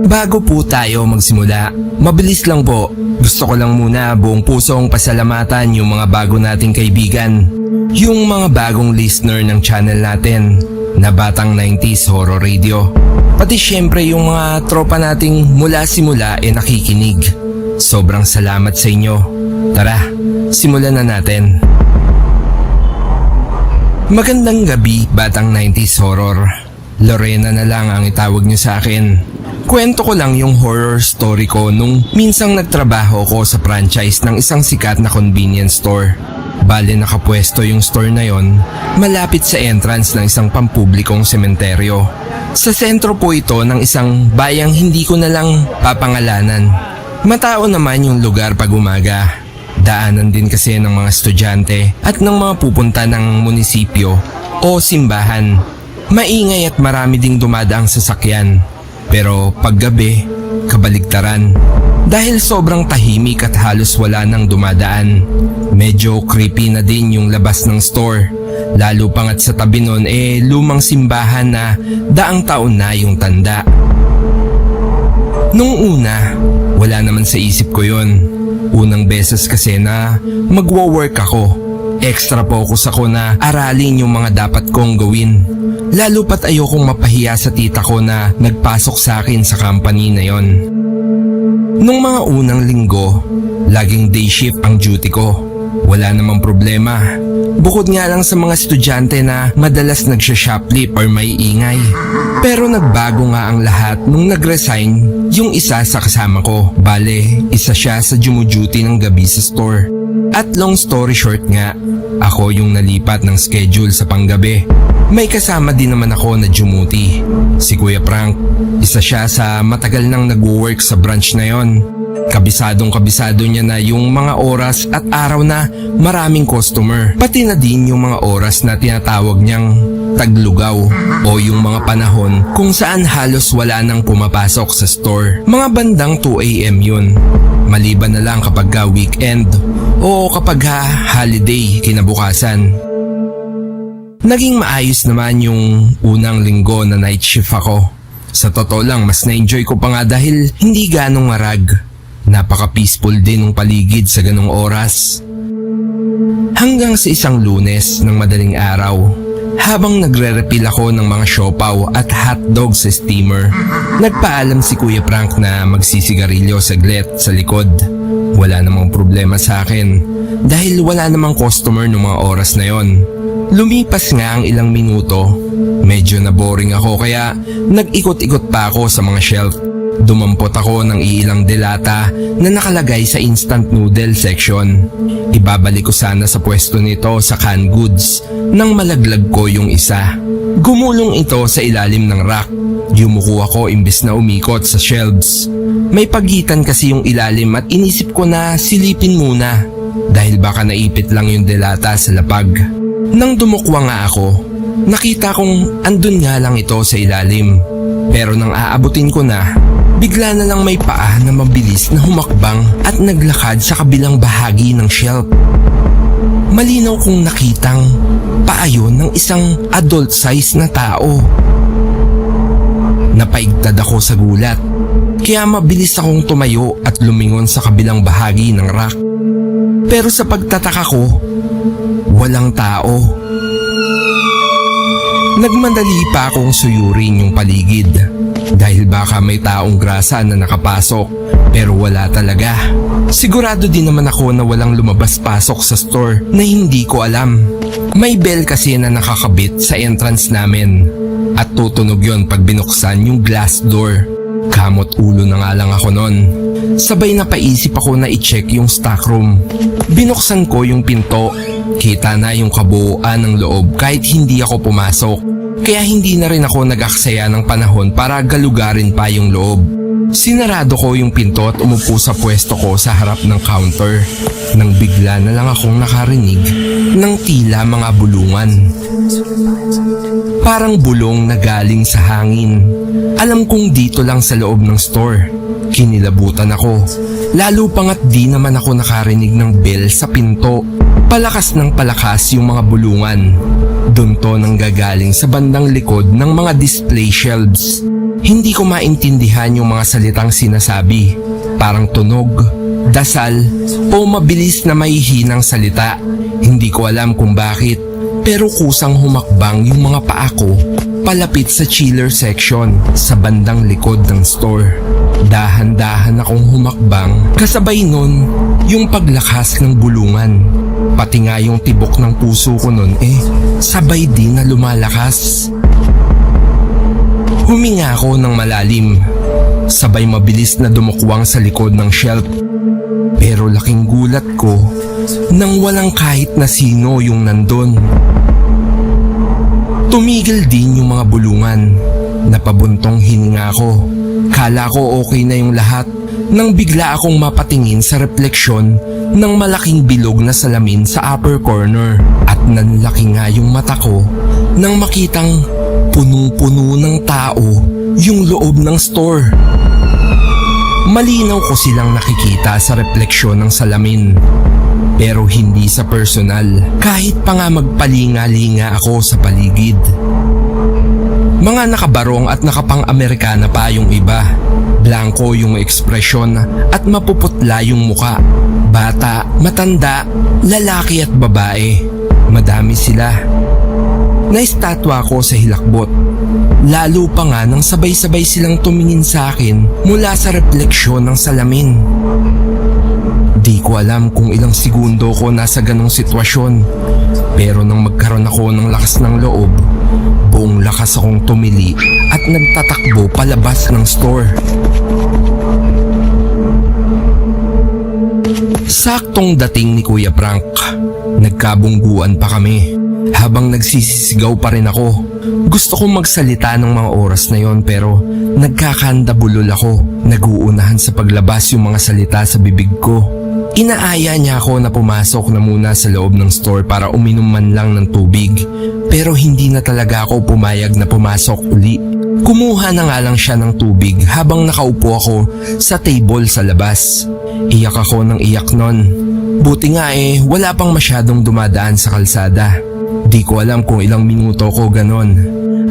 Bago po tayo magsimula, mabilis lang po. Gusto ko lang muna buong pusong pasalamatan yung mga bago nating kaibigan. Yung mga bagong listener ng channel natin na Batang 90s Horror Radio. Pati syempre yung mga tropa nating mula simula nakikinig. Sobrang salamat sa inyo. Tara, simulan na natin. Magandang gabi, Batang 90s Horror. Lorena na lang ang itawag niyo sa akin. Kwento ko lang yung horror story ko nung minsang nagtrabaho ko sa franchise ng isang sikat na convenience store. Bale nakapwesto yung store na yon malapit sa entrance ng isang pampublikong sementeryo. Sa sentro po ito ng isang bayang hindi ko na lang papangalanan. Matao naman yung lugar pag umaga. Daanan din kasi ng mga estudyante at ng mga pupunta ng munisipyo o simbahan. Maingay at marami ding dumadaang sasakyan. Pero paggabi, kabaligtaran. Dahil sobrang tahimik at halos wala nang dumadaan. Medyo creepy na din yung labas ng store. Lalo pangat sa tabi nun lumang simbahan na daang taon na yung tanda. Nung una, wala naman sa isip ko yun. Unang beses kasi na magwo-work ako. Extra focus ako na aralin yung mga dapat kong gawin. Lalo pat ayokong mapahiya sa tita ko na nagpasok sa akin sa company na yon. Nung mga unang linggo, laging day shift ang duty ko. Wala namang problema. Bukod nga lang sa mga estudyante na madalas nagsha-shoplift or may ingay. Pero nagbago nga ang lahat nung nag-resign yung isa sa kasama ko. Bale, isa siya sa duty ng gabi sa store. At long story short nga, ako yung nalipat ng schedule sa panggabi. May kasama din naman ako na dumuti. Si Kuya Frank, isa siya sa matagal nang nag-work sa branch na yon. Kabisado niya na yung mga oras at araw na maraming customer. Pati na din yung mga oras na tinatawag niyang taglugaw o yung mga panahon kung saan halos wala nang pumapasok sa store. Mga bandang 2 AM yun. Maliban na lang kapag weekend o kapag holiday kinabukasan. Naging maayos naman yung unang linggo na night shift ako. Sa totoo lang, mas na-enjoy ko pa nga dahil hindi ganong marag. Napaka-peaceful din ng paligid sa ganong oras. Hanggang sa isang Lunes ng madaling araw, habang nagre-refill ako ng mga siopaw at hotdog sa steamer, nagpaalam si Kuya Frank na magsisigarilyo saglit sa likod. Wala namang problema sa akin dahil wala namang customer ng mga oras na yon. Lumipas nga ang ilang minuto, medyo na-boring ako kaya nag-ikot-ikot pa ako sa mga shelf. Dumampot ako ng ilang delata na nakalagay sa instant noodle section. Ibabalik ko sana sa pwesto nito sa canned goods nang malaglag ko yung isa. Gumulong ito sa ilalim ng rack. Yumuko ako imbes na umikot sa shelves. May pagitan kasi yung ilalim at inisip ko na silipin muna dahil baka naipit lang yung delata sa lapag. Nang dumukwa nga ako, nakita kong andun nga lang ito sa ilalim. Pero nang aabutin ko na, bigla na lang may paa na mabilis na humakbang at naglakad sa kabilang bahagi ng shelf. Malinaw kong nakitang paa yun ng isang adult size na tao. Napaigtad ako sa gulat, kaya mabilis akong tumayo at lumingon sa kabilang bahagi ng rack. Pero sa pagtataka ko, walang tao. Nagmadali pa akong suyurin yung paligid dahil baka may taong grasa na nakapasok pero wala talaga. Sigurado din naman ako na walang lumabas-pasok sa store na hindi ko alam. May bell kasi na nakakabit sa entrance namin at tutunog yon pag binuksan yung glass door. Kamot ulo na nga lang ako nun. Sabay napaisip ako na i-check yung stockroom. Binuksan ko yung pinto. Kita na yung kabuuan ng loob kahit hindi ako pumasok. Kaya hindi na rin ako nag-aksaya ng panahon para galugarin pa yung loob. Sinarado ko yung pinto at umupo sa pwesto ko sa harap ng counter. Nang bigla na lang akong nakarinig ng tila mga bulungan. Parang bulong na galing sa hangin. Alam kong dito lang sa loob ng store. Kinilabutan ako. Lalo pangat di naman ako nakarinig ng bell sa pinto. Palakas ng palakas yung mga bulungan. Doon to nanggagaling sa bandang likod ng mga display shelves. Hindi ko maintindihan yung mga salitang sinasabi. Parang tunog, dasal, o mabilis na mahihinang salita. Hindi ko alam kung bakit, pero kusang humakbang yung mga paa ko palapit sa chiller section sa bandang likod ng store. Dahan-dahan akong humakbang, kasabay nun yung paglakas ng bulungan. Pati nga yung tibok ng puso ko nun sabay din na lumalakas. Huminga ako ng malalim, sabay mabilis na dumukwang sa likod ng shelf. Pero laking gulat ko nang walang kahit na sino yung nandun. Tumigil din yung mga bulungan. Napabuntong hininga ko. Kala ko okay na yung lahat nang bigla akong mapatingin sa refleksyon ng malaking bilog na salamin sa upper corner. At nanlaki nga yung mata ko nang makitang punong-puno ng tao yung loob ng store. Malinaw ko silang nakikita sa refleksyon ng salamin. Pero hindi sa personal, kahit pa nga magpalinga-linga ako sa paligid. Mga nakabarong at nakapang-Amerikana pa yung iba. Blanco yung ekspresyon at mapuputla yung muka. Bata, matanda, lalaki at babae. Madami sila. Naistatwa ako sa hilakbot. Lalo pa nga nang sabay-sabay silang tumingin sa akin mula sa refleksyon ng salamin. Di ko alam kung ilang segundo ko nasa ganong sitwasyon. Pero nang magkaroon ako ng lakas ng loob, buong lakas akong tumili at nagtatakbo palabas ng store. Saktong dating ni Kuya Frank, nagkabungguan pa kami. Habang nagsisisigaw pa rin ako, gusto kong magsalita ng mga oras na yon pero nagkakandabulol ako. Naguunahan sa paglabas yung mga salita sa bibig ko. Inaaya niya ako na pumasok na muna sa loob ng store para uminom man lang ng tubig. Pero hindi na talaga ako pumayag na pumasok uli. Kumuha na nga lang siya ng tubig habang nakaupo ako sa table sa labas. Iyak ako ng iyak nun. Buti nga wala pang masyadong dumadaan sa kalsada. Di ko alam kung ilang minuto ko ganon.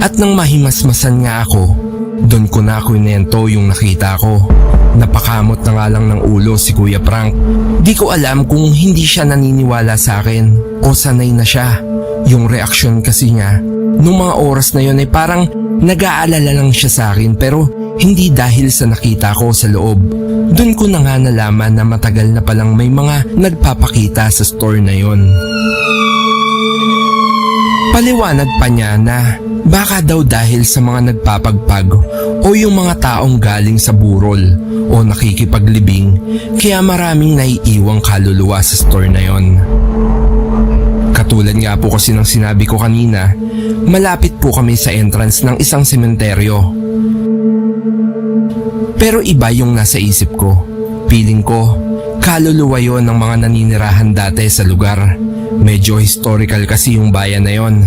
At nang mahimasmasan nga ako, doon ko na kwento yung nakita ko. Napakamot na nga lang ng ulo si Kuya Frank. Di ko alam kung hindi siya naniniwala sa akin o sanay na siya. Yung reaksyon kasi niya, nung mga oras na yun parang nag-aalala lang siya sa akin pero hindi dahil sa nakita ko sa loob. Doon ko na nga nalaman na matagal na palang may mga nagpapakita sa store na yon. Paliwanag pa niya na baka daw dahil sa mga nagpapagpag o yung mga taong galing sa burol o nakikipaglibing kaya maraming naiiwang kaluluwa sa store na yon. Katulad nga po kasi ng sinabi ko kanina, malapit po kami sa entrance ng isang sementeryo. Pero iba yung nasa isip ko. Feeling ko, kaluluwa yon ng mga naninirahan dati sa lugar. Medyo historical kasi yung bayan na yon.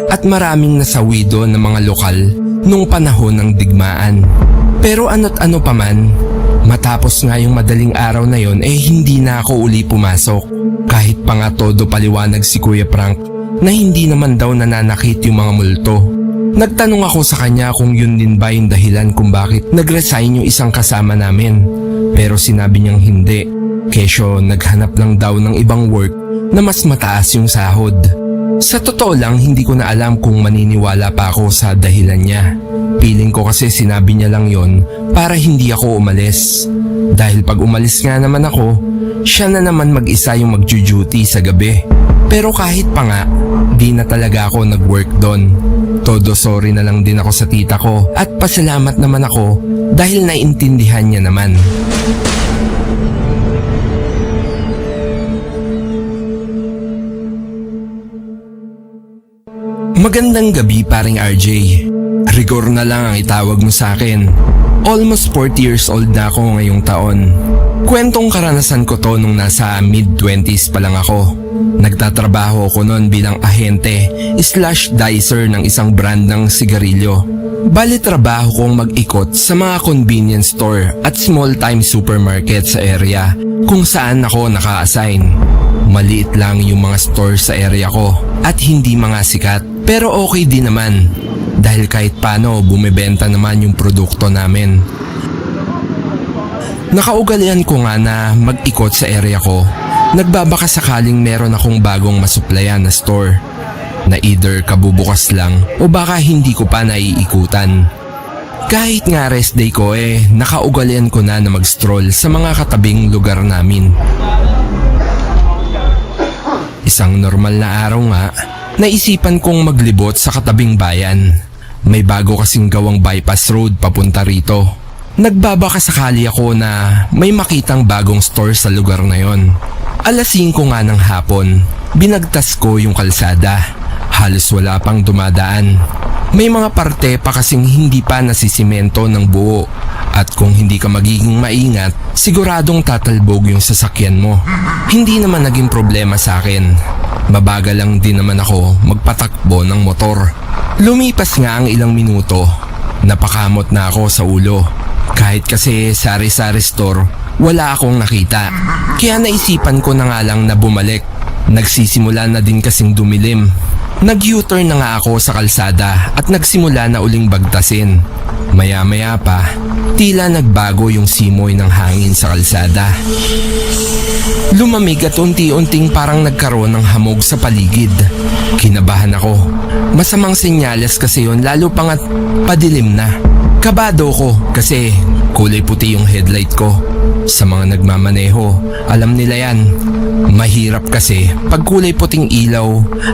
At maraming nasawi doon ng mga lokal nung panahon ng digmaan. Pero ano't ano pa man, matapos nga yung madaling araw na yon hindi na ako uli pumasok. Kahit pa nga todo paliwanag si Kuya Frank na hindi naman daw nananakit yung mga multo. Nagtanong ako sa kanya kung yun din ba yung dahilan kung bakit nag-resign yung isang kasama namin. Pero sinabi niyang hindi. Kesyo naghanap lang daw ng ibang work na mas mataas yung sahod. Sa totoo lang hindi ko na alam kung maniniwala pa ako sa dahilan niya. Feeling ko kasi sinabi niya lang yon para hindi ako umalis. Dahil pag umalis nga naman ako, siya na naman mag-isa yung mag-duty sa gabi. Pero kahit pa nga, di na talaga ako nag-work doon. Todo sorry na lang din ako sa tita ko at pasalamat naman ako dahil naiintindihan niya naman. Magandang gabi paring RJ. Rigor na lang ang itawag mo sa akin. Almost 40 years old na ako ngayong taon. Kwentong karanasan ko to nung nasa mid-20s pa lang ako. Nagtatrabaho ako noon bilang ahente/dicer ng isang brand ng sigarilyo. Bali trabaho kong mag-ikot sa mga convenience store at small-time supermarket sa area kung saan ako naka-assign. Maliit lang yung mga store sa area ko at hindi mga sikat Pero okay din naman dahil kahit paano bumibenta naman yung produkto namin. Nakaugalian ko nga na mag-ikot sa area ko. Nagbabaka sakaling meron akong bagong masuplayan na store na either kabubukas lang o baka hindi ko pa naiikutan. Kahit nga rest day ko nakaugalian ko na mag-stroll sa mga katabing lugar namin. Isang normal na araw nga, naisipan kong maglibot sa katabing bayan. May bago kasing gawang bypass road papunta rito. Nagbabaka sakali ako na may makitang bagong store sa lugar na yon. Alas 5 nga ng hapon, binagtas ko yung kalsada. Halos wala pang dumadaan. May mga parte pa kasing hindi pa nasisimento ng buo. At kung hindi ka magiging maingat, siguradong tatalbog yung sasakyan mo. Hindi naman naging problema sa akin. Mabagal lang din naman ako magpatakbo ng motor. Lumipas nga ang ilang minuto. Napakamot na ako sa ulo. Kahit kasi sari-sari store, wala akong nakita. Kaya naisipan ko na nga lang na bumalik. Nagsisimula na din kasing dumilim. Nag-U-turn na nga ako sa kalsada at nagsimula na uling bagtasin. Maya-maya pa, tila nagbago yung simoy ng hangin sa kalsada. Lumamig at unti-unting parang nagkaroon ng hamog sa paligid. Kinabahan ako. Masamang senyales kasi yun, lalo pang at padilim na. Kabado ko kasi kulay puti yung headlight ko. Sa mga nagmamaneho, alam nila yan. Mahirap kasi pag kulay puting ilaw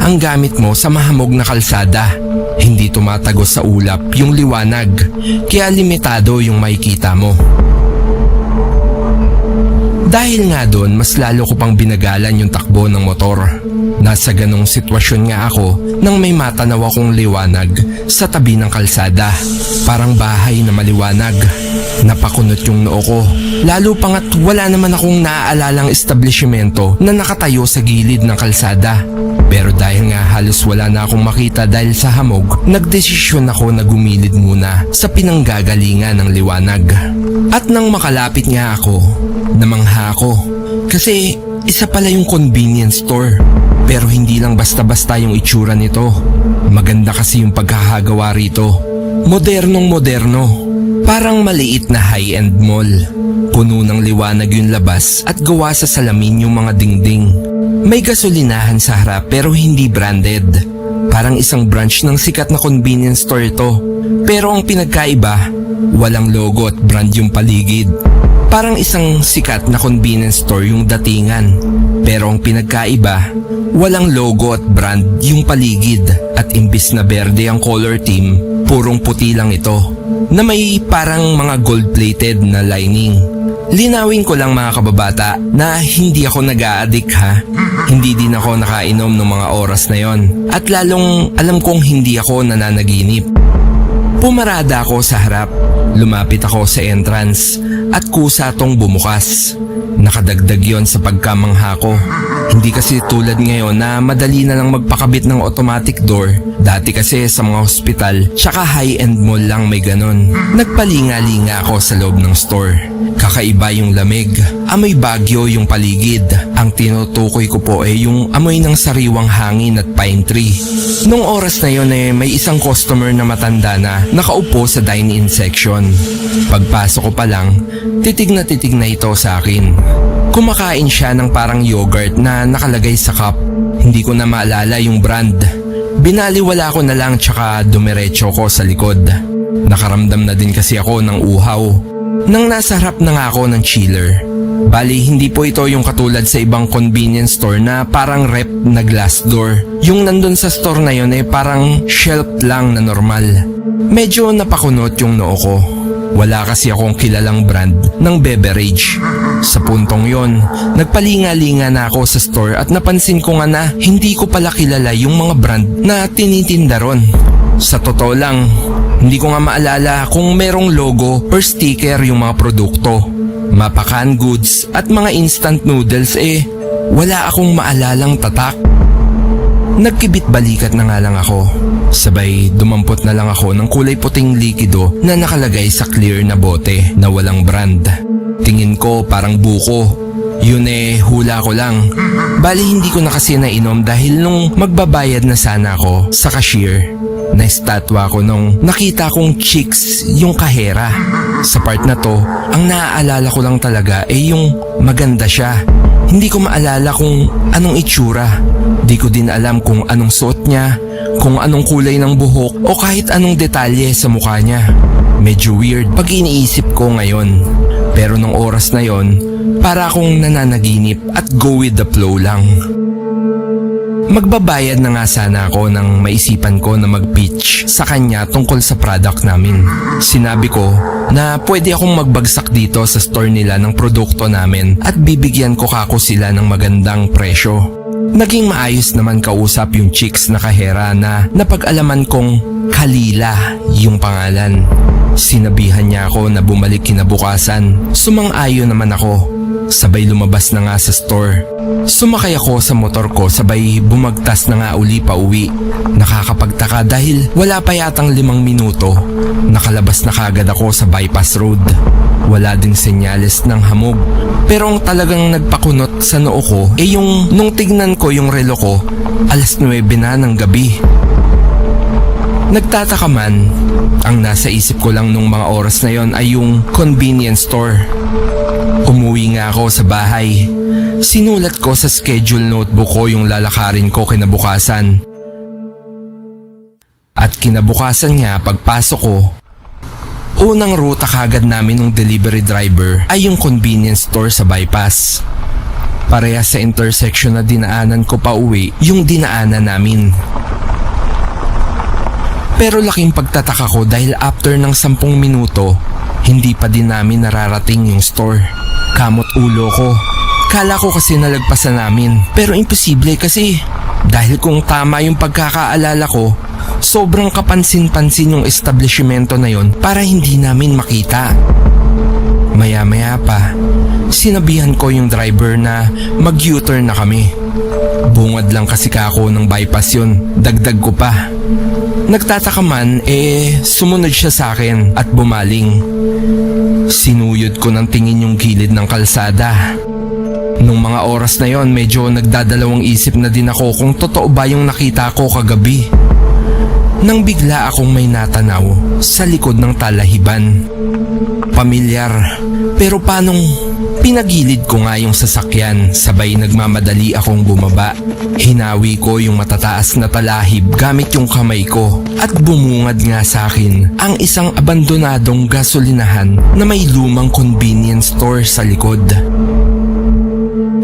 ang gamit mo sa mahamog na kalsada. Hindi tumatagos sa ulap yung liwanag, kaya limitado yung makikita mo. Dahil nga doon, mas lalo ko pang binagalan yung takbo ng motor. Nasa ganong sitwasyon nga ako nang may matanaw akong liwanag sa tabi ng kalsada. Parang bahay na maliwanag. Napakunot yung noo ko. Lalo pa nga't wala naman akong naaalalang establishmento na nakatayo sa gilid ng kalsada. Pero dahil nga halos wala na akong makita dahil sa hamog, nagdesisyon ako na gumilid muna sa pinanggagalingan ng liwanag. At nang makalapit nga ako, namangha ako. Kasi isa pala yung convenience store. Pero hindi lang basta-basta yung itsura nito. Maganda kasi yung pagkakagawa rito. Modernong moderno. Parang maliit na high-end mall. Puno ng liwanag yung labas at gawa sa salamin yung mga dingding. May gasolinahan sa harap pero hindi branded. Parang isang branch ng sikat na convenience store ito. Pero ang pinagkaiba, walang logo at brand yung paligid. Parang isang sikat na convenience store yung datingan. Pero ang pinagkaiba, walang logo at brand yung paligid. At imbis na berde ang color team, purong puti lang ito. Na may parang mga gold-plated na lining. Linawin ko lang mga kababata na hindi ako nag-a-addict ha. Hindi din ako nakainom ng mga oras na yon. At lalong alam kong hindi ako nananaginip. Pumarada ako sa harap. Lumapit ako sa entrance at kusa tong bumukas. Nakadagdag yon sa pagkamangha ko. Hindi kasi tulad ngayon na madali na lang magpakabit ng automatic door. Dati kasi sa mga hospital tsaka high-end mall lang may ganon. Nagpalinga-linga ako sa loob ng store. Kakaiba yung lamig. Amoy bagyo yung paligid. Ang tinutukoy ko po ay yung amoy ng sariwang hangin at pine tree. Nung oras na yon may isang customer na matanda na nakaupo sa dine-in section. Pagpasok ko pa lang, titig na ito sa akin. Kumakain siya ng parang yogurt na nakalagay sa cup. Hindi ko na maalala yung brand. Binaliwala ko na lang tsaka dumiretso ko sa likod. Nakaramdam na din kasi ako ng uhaw. Nang nasa harap na nga ako ng chiller. Bali, hindi po ito yung katulad sa ibang convenience store na parang rep na glass door. Yung nandun sa store na yun parang shelf lang na normal. Medyo napakunot yung noo ko. Wala kasi akong kilalang brand ng beverage. Sa puntong yon, nagpalinga-linga na ako sa store at napansin ko nga na hindi ko pala kilala yung mga brand na tinitinda ron. Sa totoo lang, hindi ko nga maalala kung merong logo or sticker yung mga produkto. Mapakan goods at mga instant noodles wala akong maalalang tatak. Nagkibit balikat na nga lang ako. Sabay dumampot na lang ako ng kulay puting likido na nakalagay sa clear na bote na walang brand. Tingin ko parang buko. Yun hula ko lang. Bali hindi ko na kasi nainom dahil nung magbabayad na sana ako sa cashier, na-estatwa ko nung nakita kong chicks yung kahera. Sa part na to, ang naaalala ko lang talaga yung maganda siya. Hindi ko maalala kung anong itsura. Di ko din alam kung anong suot niya, kung anong kulay ng buhok o kahit anong detalye sa mukha niya. Medyo weird pag iniisip ko ngayon. Pero nung oras na yon, para akong nananaginip at go with the flow lang. Magbabayad na nga sana ako nang maisipan ko na mag-pitch sa kanya tungkol sa product namin. Sinabi ko na pwede akong magbagsak dito sa store nila ng produkto namin at bibigyan ko kako sila ng magandang presyo. Naging maayos naman kausap yung chicks na kahera na napag-alaman kong Kalila yung pangalan. Sinabihan niya ako na bumalik kinabukasan. Sumang-ayon naman ako. Sabay lumabas na nga sa store. Sumakay ako sa motor ko sabay bumagtas na nga uli pa uwi. Nakakapagtaka dahil wala pa yatang 5 minuto. Nakalabas na kagad ako sa bypass road. Wala ding senyales ng hamog. Pero ang talagang nagpakunot sa noo ko yung nung tignan ko yung relo ko, 9:00 na ng gabi. Nagtataka man, ang nasa isip ko lang nung mga oras na yon ay yung convenience store. Umuwi nga ako sa bahay. Sinulat ko sa schedule notebook ko yung lalakarin ko kinabukasan. At kinabukasan nga pagpasok ko, unang ruta kagad namin ng delivery driver ay yung convenience store sa bypass. Parehas sa intersection na dinaanan ko pa uwi yung dinaanan namin. Pero laking pagtataka ko dahil after ng 10 minuto, hindi pa din namin nararating yung store. Kamot ulo ko. Kala ko kasi nalagpasan namin. Pero imposible kasi dahil kung tama yung pagkakaalala ko, sobrang kapansin-pansin yung establishmento na yon para hindi namin makita. Maya-maya pa, sinabihan ko yung driver na mag-U-turn na kami. Bungad lang kasi kako ng bypass yun, dagdag ko pa. Nagtataka man, sumunod siya sa akin at bumaling. Sinuyod ko ng tingin yung gilid ng kalsada. Nung mga oras na yon, medyo nagdadalawang isip na din ako kung totoo ba yung nakita ko kagabi. Nang bigla akong may natanaw sa likod ng talahiban. Pamilyar, pero panong pinagilid ko nga yung sasakyan, sabay nagmamadali akong bumaba. Hinawi ko yung matataas na talahib gamit yung kamay ko at bumungad nga sa akin ang isang abandonadong gasolinahan na may lumang convenience store sa likod.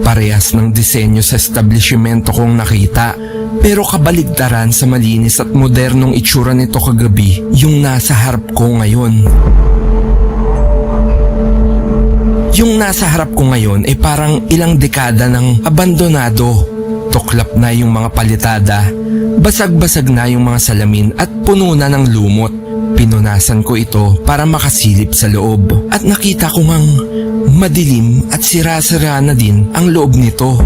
Parehas ng disenyo sa establishmento kong nakita, pero kabaligtaran sa malinis at modernong itsura nito kagabi yung nasa harap ko ngayon. Yung nasa harap ko ngayon ay parang ilang dekada ng abandonado. Tuklap na yung mga palitada, basag-basag na yung mga salamin at puno na ng lumot. Pinunasan ko ito para makasilip sa loob at nakita ko ngang madilim at sira-sira na din ang loob nito.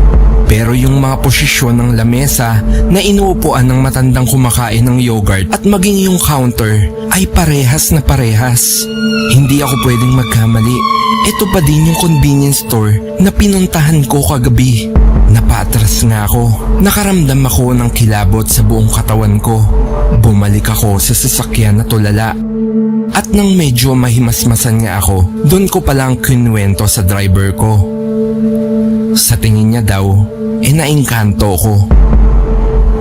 Pero yung mga posisyon ng lamesa na inuupuan ng matandang kumakain ng yogurt at maging yung counter ay parehas na parehas. Hindi ako pwedeng magkamali. Ito pa din yung convenience store na pinuntahan ko kagabi. Napatras nga ako. Nakaramdam ako ng kilabot sa buong katawan ko. Bumalik ako sa sasakyan na tulala. At nang medyo mahimasmasan nga ako, doon ko palang kinuwento sa driver ko. Sa tingin niya daw, naingkanto ko.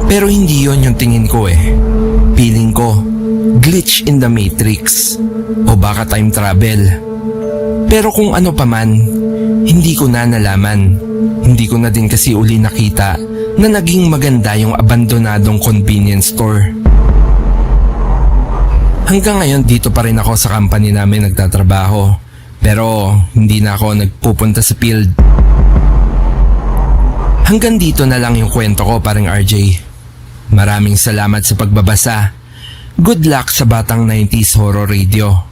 Pero hindi yon yung tingin ko Feeling ko, glitch in the matrix. O baka time travel. Pero kung ano pa man, hindi ko na nalaman. Hindi ko na din kasi uli nakita na naging maganda yung abandonadong convenience store. Hanggang ngayon dito pa rin ako sa company namin nagtatrabaho. Pero hindi na ako nagpupunta sa field. Hanggang dito na lang yung kwento ko, paring RJ. Maraming salamat sa pagbabasa. Good luck sa Batang 90s Horror Radio.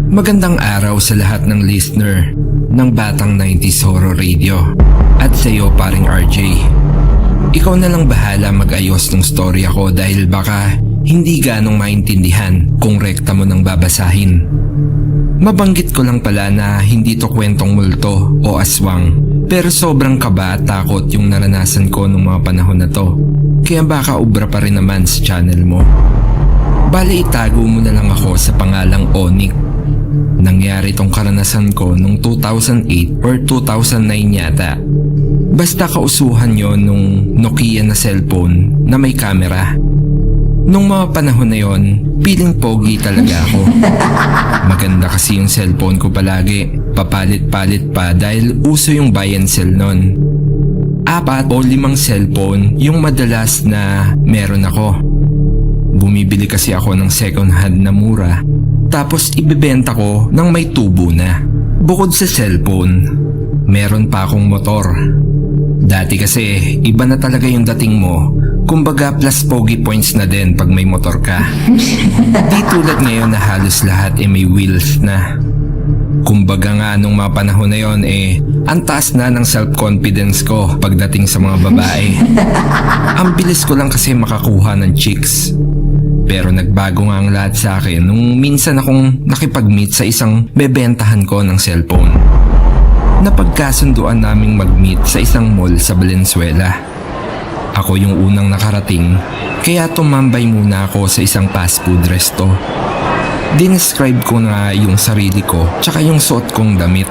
Magandang araw sa lahat ng listener ng Batang 90s Horror Radio. At sa iyo, paring RJ. Ikaw na lang bahala mag-ayos ng storya ko dahil baka hindi ganong maintindihan kung rekta mo nang babasahin. Mabanggit ko lang pala na hindi to kwentong multo o aswang. Pero sobrang kaba at takot yung naranasan ko nung mga panahon na to. Kaya baka ubra pa rin naman sa channel mo. Bale, itago mo na lang ako sa pangalang Onyx. Nangyari tong karanasan ko nung 2008 or 2009 yata. Basta kausuhan yon nung Nokia na cellphone na may camera. Nung mga panahon na yon, piling pogi talaga ako. Maganda kasi yung cellphone ko palagi. Papalit-palit pa dahil uso yung buy and sell nun. 4 o 5 cellphone yung madalas na meron ako. Bumibili kasi ako ng second hand na mura. Tapos ibebenta ko ng may tubo na. Bukod sa cellphone, meron pa akong motor. Dati kasi iba na talaga yung dating mo. Kumbaga plus pogi points na din pag may motor ka. Di tulad ngayon na halos lahat may wheels na. Kumbaga nga nung mga panahon na yon ang taas na ng self-confidence ko pagdating sa mga babae. Ang bilis ko lang kasi makakuha ng chicks. Pero nagbago nga ang lahat sa akin nung minsan akong nakipag-meet sa isang bebentahan ko ng cellphone. Napagkasunduan naming mag-meet sa isang mall sa Valenzuela. Ako yung unang nakarating, kaya tumambay muna ako sa isang fast food resto. Dinescribe ko na yung sarili ko tsaka yung suot kong damit.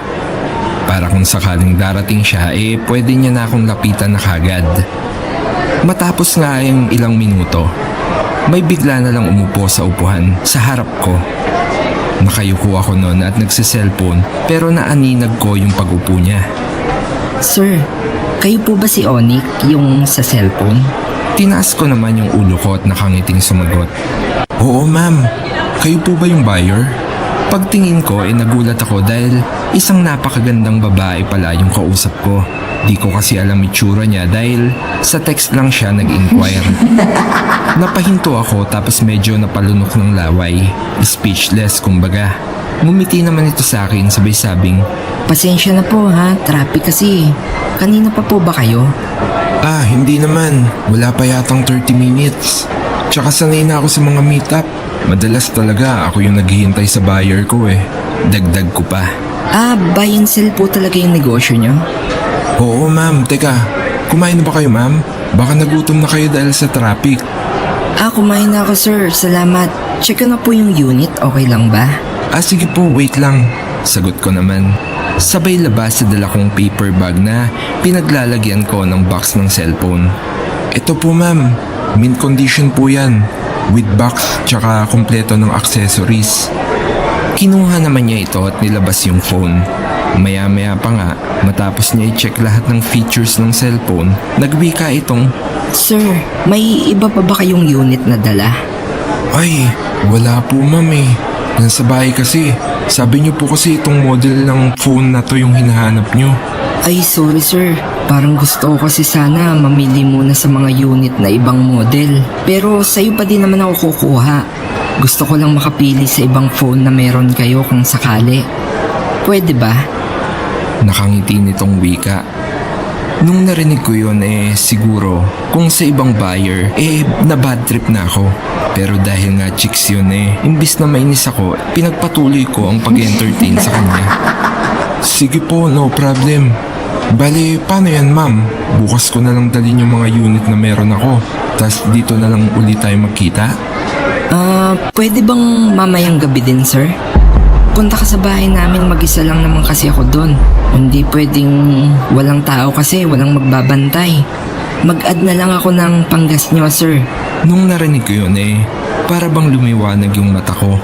Para kung sakaling darating siya pwede niya na akong lapitan na kagad. Matapos nga yung ilang minuto, may bigla na lang umupo sa upuhan sa harap ko. Nakayuko ako noon at nagsiselfone pero naaninag ko yung pag-upo niya. Sir, kayo po ba si Onyx, yung sa cellphone? Tinaas ko naman yung ulo ko at nakangiting sumagot. Oo ma'am, kayo po ba yung buyer? Pagtingin ko nagulat ako dahil isang napakagandang babae pala yung kausap ko. Di ko kasi alam itsura niya dahil sa text lang siya nag-inquire. Napahinto ako tapos medyo napalunok ng laway. Speechless kumbaga. Ngumiti naman ito sa akin sabay sabing, Pasensya na po ha, traffic kasi. Kanina pa po ba kayo? Hindi naman. Wala pa yatang 30 minutes. Tsaka sanay na ako sa mga meetup. Madalas talaga ako yung naghihintay sa buyer ko Dagdag ko pa. Buy and sell po talaga yung negosyo nyo? Oo ma'am, teka. Kumain na ba kayo ma'am? Baka nagutom na kayo dahil sa traffic. Kumain na ako sir, salamat. Check ko na po yung unit, okay lang ba? Sige po, wait lang. Sagot ko naman. Sabay labas sa dala kong paper bag na pinaglalagyan ko ng box ng cellphone. Ito po ma'am, mint condition po yan. With box tsaka kumpleto ng accessories. Kinuha naman niya ito at nilabas yung phone. Maya-maya pa nga, matapos niya i-check lahat ng features ng cellphone, nagwika itong, Sir, may iba pa ba kayong unit na dala? Ay, wala po ma'am Nasa bahay kasi. Sabi niyo po kasi itong model ng phone na to yung hinahanap niyo. Ay, sorry sir. Parang gusto ko kasi sana mamili muna sa mga unit na ibang model. Pero sa'yo pa din naman ako kukuha. Gusto ko lang makapili sa ibang phone na meron kayo kung sakali. Pwede ba? Nakangiti nitong wika. Nung narinig ko yun siguro kung sa ibang buyer na bad trip na ako. Pero dahil nga chicks yun imbis na mainis ako, pinagpatuloy ko ang pag-entertain sa kanya. Sige po, no problem. Bale, paano yan ma'am? Bukas ko na lang dalhin yung mga unit na meron ako. Tas dito na lang ulit tayo magkita? Pwede bang mamayang gabi din sir? Punta ka sa bahay namin, mag-isa lang naman kasi ako doon. Hindi pwedeng walang tao kasi walang magbabantay. Mag-add na lang ako ng panggas nyo sir. Nung narinig ko yun para bang lumiwanag yung mata ko.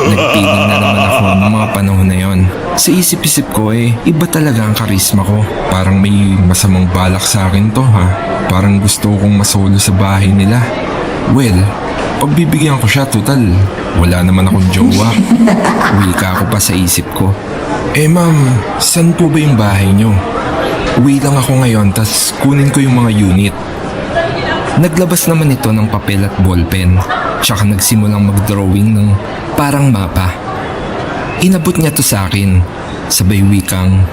Nagpiling na naman ako ng mga panahon na yon. Sa isip-isip ko iba talaga ang karisma ko. Parang may masamang balak sa akin to ha. Parang gusto kong masolo sa bahay nila. Well, pagbibigyan ko siya total. Wala naman akong jowa. Wika ko pa sa isip ko. Ma'am, saan po ba yung bahay nyo? Uwi lang ako ngayon tas kunin ko yung mga unit. Naglabas naman ito ng papel at ballpen, tsaka nagsimulang mag-drawing ng parang mapa. Inabot niya to sa akin, sabay wikang,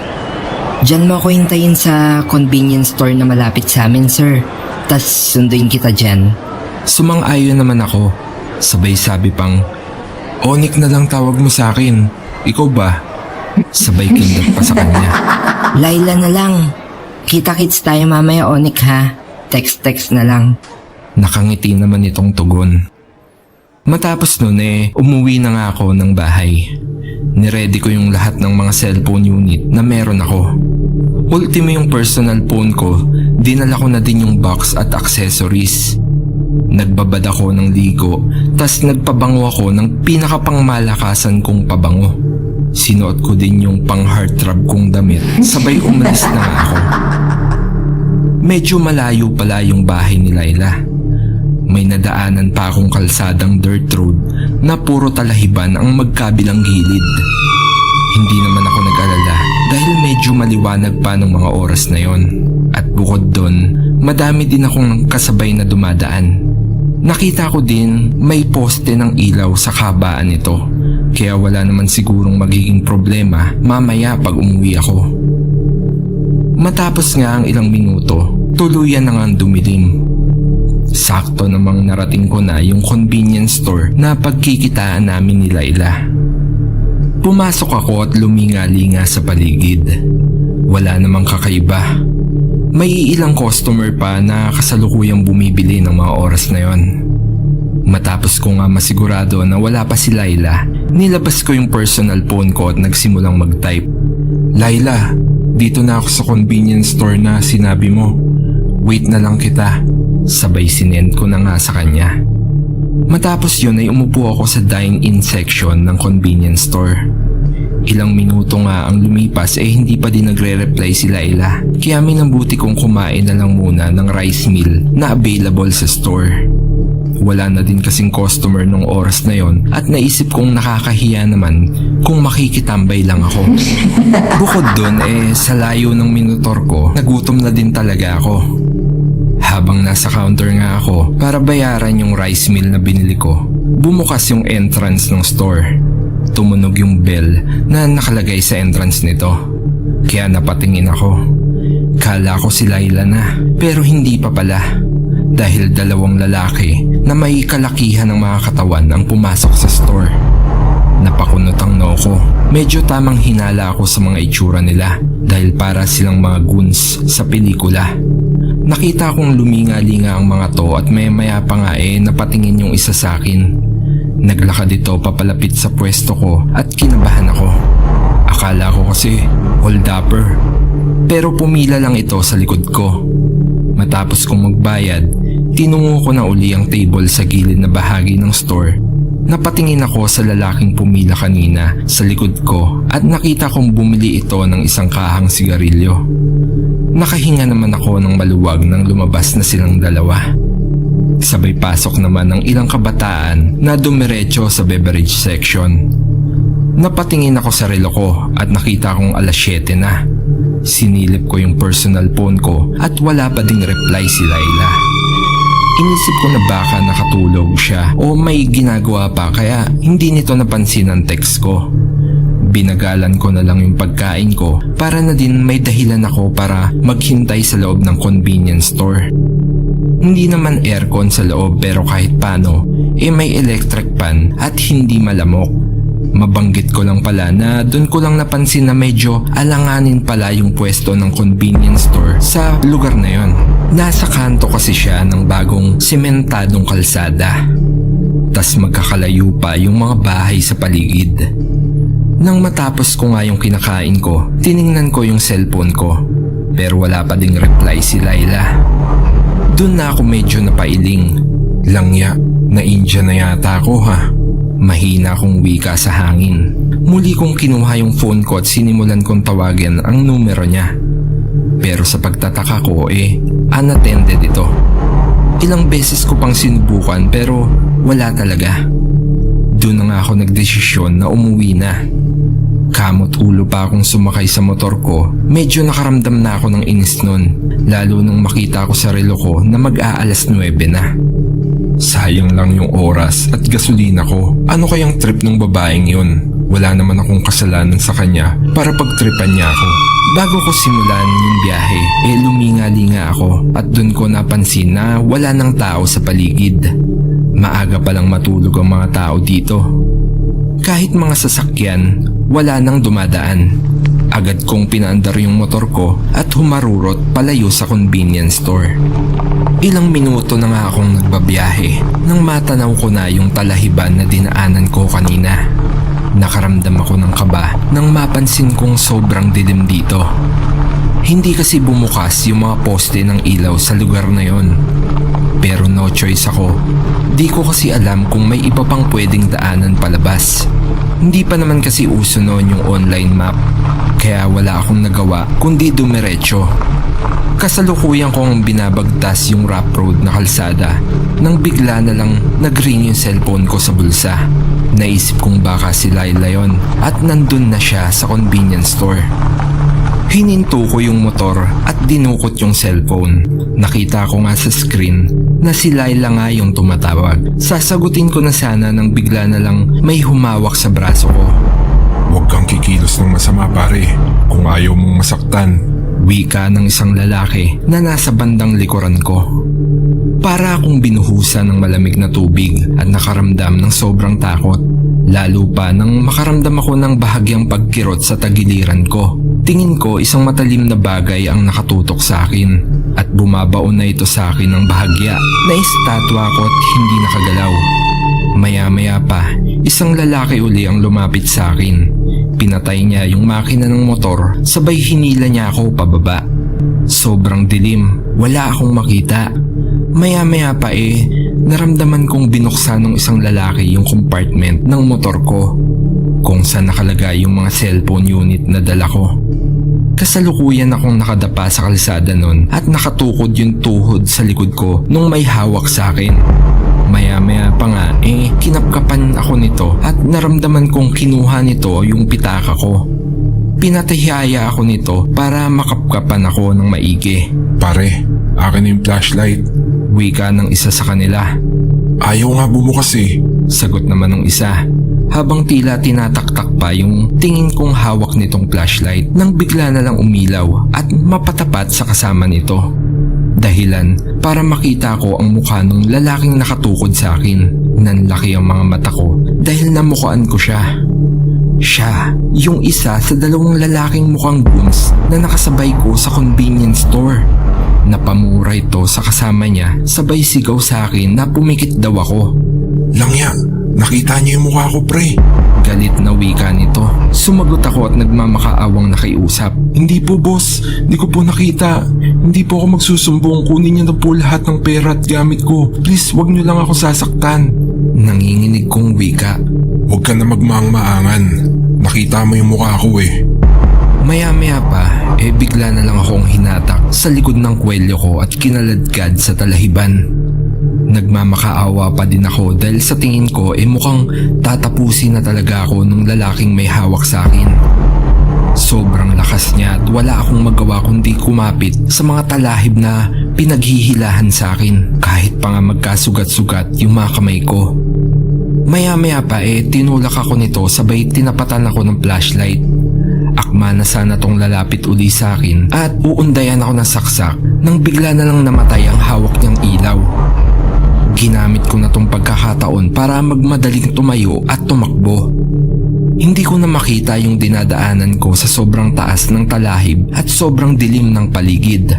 Diyan mo ako hintayin sa convenience store na malapit sa amin sir. Tas sunduin kita dyan. Sumang-ayon naman ako, sabay sabi pang, Onyx na lang tawag mo sa akin. ikaw ba? Sabay kindat pa sa kanya. Laila na lang. Kita-kits tayo mamaya, Onik ha. Text-text na lang. Nakangiti naman itong tugon. Matapos nun umuwi na nga ako ng bahay. Niready ko yung lahat ng mga cellphone unit na meron ako. Ultimo yung personal phone ko, dinala ko na din yung box at accessories. Nagbabad ako ng ligo, tas nagpabango ako ng pinakapangmalakasan kong pabango. Sinuot ko din yung pang heartthrob kong damit, sabay umalis na nga ako. Medyo malayo pala yung bahay ni Laila. May nadaanan pa akong kalsadang dirt road na puro talahiban ang magkabilang gilid. Hindi naman ako nag-alala dahil medyo maliwanag pa ng mga oras na yon. At bukod doon, madami din akong kasabay na dumadaan. Nakita ko din may poste ng ilaw sa kabaan nito, kaya wala naman sigurong magiging problema mamaya pag umuwi ako. Matapos nga ang ilang minuto, tuluyan na nga ang dumilim. Sakto namang narating ko na yung convenience store na pagkikitaan namin ni Laila. Pumasok ako at luminga-linga sa paligid. Wala namang kakaiba. May ilang customer pa na kasalukuyang bumibili ng mga oras na yon. Matapos ko nga masigurado na wala pa si Laila, nilabas ko yung personal phone ko at nagsimulang mag-type. Laila, dito na ako sa convenience store na sinabi mo. Wait na lang kita. Sabay sinend ko na nga sa kanya. Matapos yun ay umupo ako sa dine-in section ng convenience store. Ilang minuto nga ang lumipas hindi pa din nagre-reply si Laila. Kaya minabuti kong kumain na lang muna ng rice meal na available sa store. Wala na din kasing customer nung oras na yon at naisip kong nakakahiya naman kung makikitambay lang ako. Bukod dun sa layo ng minutor ko, nagutom na din talaga ako. Habang nasa counter nga ako para bayaran yung rice meal na binili ko, bumukas yung entrance ng store. Tumunog yung bell na nakalagay sa entrance nito. Kaya napatingin ako. Kala ko si Laila na, pero hindi pa pala. Dahil dalawang lalaki na may kalakihan ng mga katawan ang pumasok sa store. Napakunotang noko. Medyo tamang hinala ako sa mga itsura nila dahil para silang mga goons sa pelikula. Nakita kong luminga-linga ang mga to at maya pa nga napatingin yung isa sa akin. Naglakad ito papalapit sa pwesto ko at kinabahan ako. Akala ko kasi hold-upper. Pero pumila lang ito sa likod ko. Matapos kong magbayad, tinungo ko na uli ang table sa gilid na bahagi ng store. Napatingin ako sa lalaking pumila kanina sa likod ko at nakita kong bumili ito ng isang kahang sigarilyo. Nakahinga naman ako ng maluwag nang lumabas na silang dalawa. Sabay pasok naman ng ilang kabataan na dumiretso sa beverage section. Napatingin ako sa relo ko at nakita kong alas 7 na. Sinilip ko yung personal phone ko at wala pa ding reply si Laila. Inisip ko na baka nakatulog siya o may ginagawa pa kaya hindi nito napansin ang text ko. Binagalan ko na lang yung pagkain ko para na din may dahilan ako para maghintay sa loob ng convenience store. Hindi naman aircon sa loob pero kahit paano may electric fan at hindi malamok. Mabanggit ko lang pala na doon ko lang napansin na medyo alanganin pala yung pwesto ng convenience store sa lugar na yon. Nasa kanto kasi siya ng bagong sementadong kalsada. Tas magkakalayo pa yung mga bahay sa paligid. Nang matapos ko nga yung kinakain ko, tiningnan ko yung cellphone ko. Pero wala pa ding reply si Laila. Doon na ako medyo napailing. Langya, na-India na yata ako ha. Mahina kong wika sa hangin. Muli kong kinuha yung phone ko at sinimulan kong tawagin ang numero niya. Pero sa pagtataka ko unattended ito. Ilang beses ko pang sinubukan pero wala talaga. Doon na nga ako nagdesisyon na umuwi na. Kamot ulo pa akong sumakay sa motor ko, medyo nakaramdam na ako ng inis nun. Lalo nang makita ko sa relo ko na mag-aalas 9 na. Sayang lang yung oras at gasolina ko. Ano kayang trip ng babaeng yun? Wala naman akong kasalanan sa kanya para pagtripan niya ako. Bago ko simulan yung biyahe, luminga-linga ako at dun ko napansin na wala nang tao sa paligid. Maaga palang matulog ang mga tao dito. Kahit mga sasakyan, wala nang dumadaan. Agad kong pinaandar yung motor ko at humarurot palayo sa convenience store. Ilang minuto na nga akong nagbabiyahe nang matanaw ko na yung talahiban na dinaanan ko kanina. Nakaramdam ako ng kaba nang mapansin kong sobrang dilim dito. Hindi kasi bumukas yung mga poste ng ilaw sa lugar na yon. Pero no choice ako. Di ko kasi alam kung may iba pang pwedeng daanan palabas. Hindi pa naman kasi uso noon yung online map. Kaya wala akong nagawa kundi dumiretso. Kasalukuyan kong binabagtas yung rough road na kalsada nang bigla na lang nag-ring yung cellphone ko sa bulsa. Naisip kong baka si Laila yon at nandun na siya sa convenience store. Hininto ko yung motor at dinukot yung cellphone. Nakita ko nga sa screen na si Laila nga yung tumatawag. Sasagutin ko na sana nang bigla na lang may humawak sa braso ko. Huwag kang kikilos ng masama pare, kung ayaw mong masaktan. Wika ng isang lalaki na nasa bandang likuran ko. Para akong binuhusan ng malamig na tubig at nakaramdam ng sobrang takot. Lalo pa nang makaramdam ako ng bahagyang pagkirot sa tagiliran ko. Tingin ko isang matalim na bagay ang nakatutok sa akin at bumabaon na ito sa akin ng bahagya na estatwa ko at hindi nakagalaw. Maya-maya pa, isang lalaki uli ang lumapit sa akin. Pinatay niya yung makina ng motor, sabay hinila niya ako pababa. Sobrang dilim, wala akong makita. Maya-maya pa naramdaman kong binuksan ng isang lalaki yung compartment ng motor ko, kung saan nakalagay yung mga cellphone unit na dala ko. Kasalukuyan akong nakadapa sa kalsada nun at nakatukod yung tuhod sa likod ko nung may hawak sa akin. Maya-maya pa nga kinapkapan ako nito at naramdaman kong kinuha nito yung pitaka ko. Pinatihaya ako nito para makapkapan ako ng maigi. Pare, akin yung flashlight. Wika ng isa sa kanila. Ayaw nga bumukas Sagot naman ng isa. Habang tila tinataktak pa yung tingin kong hawak nitong flashlight nang bigla na lang umilaw at mapatapat sa kasama nito. Dahilan para makita ko ang mukha ng lalaking nakatukod sa akin. Nanlaki ang mga mata ko dahil namukaan ko siya. Siya, yung isa sa dalawang lalaking mukhang goons na nakasabay ko sa convenience store. Napamura ito sa kasama niya, sabay sigaw sa akin na pumikit daw ako. Langya, nakita niyo yung mukha ko pre. Galit na wika nito. Sumagot ako at nagmamakaawang nakiusap. Hindi po boss, hindi ko po nakita. Hindi po ako magsusumbong, kunin niyo na po lahat ng pera at gamit ko. Please, wag niyo lang ako sasaktan. Nanginginig kong wika. Huwag ka na magmaang-maangan. Nakita mo yung mukha ko Maya-maya pa, bigla na lang akong hinatak sa likod ng kwelyo ko at kinaladkad sa talahiban. Nagmamakaawa pa din ako dahil sa tingin ko mukhang tatapusin na talaga ako ng lalaking may hawak sa akin. Sobrang lakas niya at wala akong magawa kundi kumapit sa mga talahib na pinaghihilahan sa akin kahit pa nga magkasugat-sugat yung mga kamay ko. Maya-maya pa tinulak ako nito sabay tinapatan ako ng flashlight. Akma na sana tong lalapit uli sa akin at uundayan ako ng saksak nang bigla na lang namatay ang hawak niyang ilaw. Ginamit ko na tong pagkakataon para magmadaling tumayo at tumakbo. Hindi ko na makita yung dinadaanan ko sa sobrang taas ng talahib at sobrang dilim ng paligid.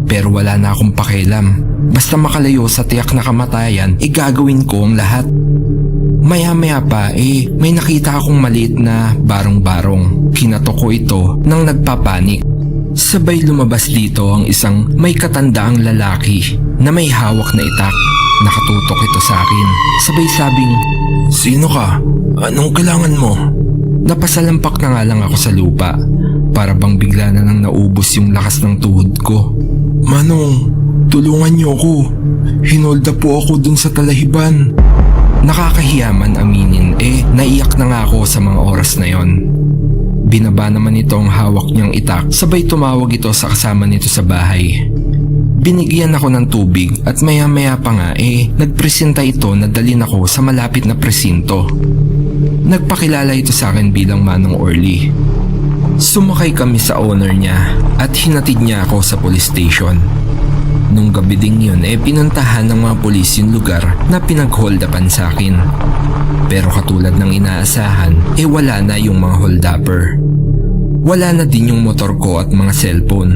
Pero wala na akong pakialam. Basta makalayo sa tiyak na kamatayan, gagawin ko ang lahat. Maya-maya pa may nakita akong maliit na barong-barong. Kinatok ko ito nang nagpapanik. Sabay lumabas dito ang isang may katandaang lalaki na may hawak na itak. Nakatutok ito sa akin. Sabay sabing, Sino ka? Anong kailangan mo? Napasalampak na nga lang ako sa lupa. Para bang bigla na lang naubos yung lakas ng tuhod ko. Manong, tulungan niyo ako. Hinolda po ako dun sa talahiban. Nakakahiyaman aminin naiyak na nga ako sa mga oras na yon. Binaba naman ito ang hawak niyang itak, sabay tumawag ito sa kasama nito sa bahay. Binigyan ako ng tubig at maya-maya pa nga nagpresenta ito na dalhin ako sa malapit na presinto. Nagpakilala ito sa akin bilang Manong Orly. Sumakay kami sa owner niya at hinatid niya ako sa police station. Nung gabi ding yun pinuntahan ng mga pulis yung lugar na pinag-holdapan sa akin. Pero katulad ng inaasahan wala na yung mga holdupper. Wala na din yung motor ko at mga cellphone.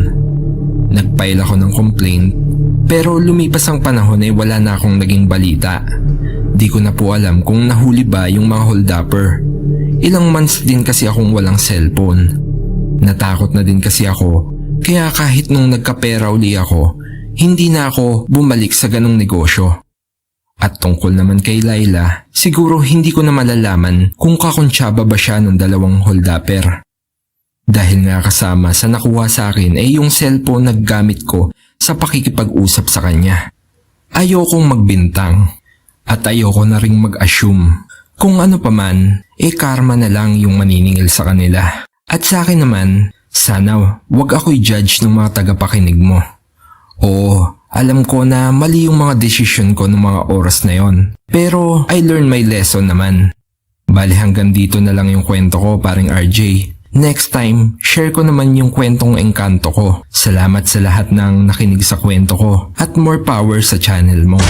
Nag-file ako ng complaint pero lumipas ang panahon wala na akong naging balita. Di ko na po alam kung nahuli ba yung mga holdupper. Ilang months din kasi akong walang cellphone. Natakot na din kasi ako kaya kahit nung nagkapera uli ako, hindi na ako bumalik sa ganong negosyo. At tungkol naman kay Laila, siguro hindi ko na malalaman kung kakontsaba ba siya ng dalawang holdupper. Dahil nga kasama sa nakuha sa akin yung cellphone na gamit ko sa pakikipag-usap sa kanya. Ayokong magbintang at ayoko na ring mag-assume. Kung ano pa man, karma na lang yung maniningil sa kanila. At sa akin naman, sana wag ako'y judge ng mga tagapakinig mo. Oo, alam ko na mali yung mga desisyon ko ng mga oras na yon. Pero I learned my lesson naman. Bali hanggang dito na lang yung kwento ko, paring RJ. Next time, share ko naman yung kwentong engkanto ko. Salamat sa lahat ng nakinig sa kwento ko at more power sa channel mo.